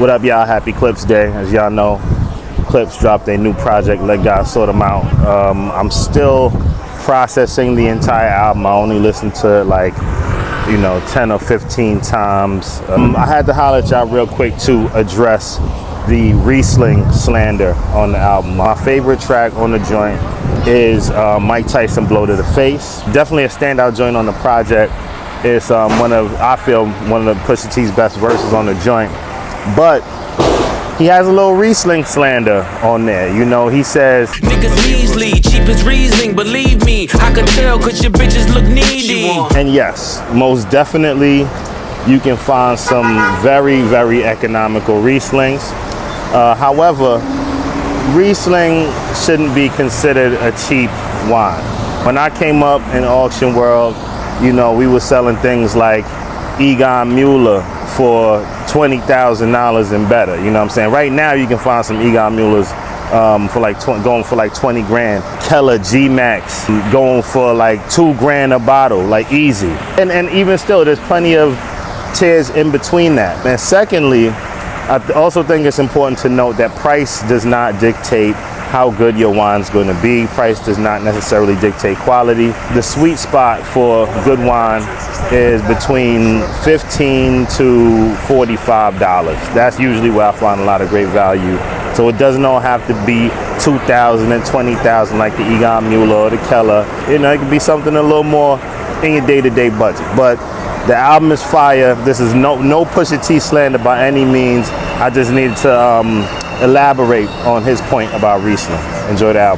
What up, y'all? Happy Clips Day. As y'all know, Clips dropped a new project. Let God sort them out. I'm still processing the entire album. I only listened to it like, 10 or 15 times. I had to holler at y'all real quick to address the Riesling slander on the album. My favorite track on the joint is Mike Tyson Blow to the Face. Definitely a standout joint on the project. It's I feel one of the Pusha T's best verses on the joint. But he has a little Riesling slander on there. He says, niggas measly, cheap as Riesling, believe me, I can tell cause your bitches look needy. And yes, most definitely you can find some very, very economical Rieslings. However, Riesling shouldn't be considered a cheap wine. When I came up in the auction world, we were selling things like Egon Mueller for $20,000 and better. You know what I'm saying? Right now you can find some Egon Muellers going for like 20 grand. Keller G-Max going for like 2 grand a bottle, like easy. And even still, there's plenty of tiers in between that. And secondly, I also think it's important to note that price does not dictate how good your wine's going to be. Price does not necessarily dictate quality. The sweet spot for good wine is between $15 to $45. That's usually where I find a lot of great value. So it doesn't all have to be $2,000 and $20,000 like the Egon Mueller or the Keller. It can be something a little more in your day-to-day budget. But the album is fire. This is no Pusha T slander by any means. I just needed to elaborate on his point about Riesling. Enjoy the album.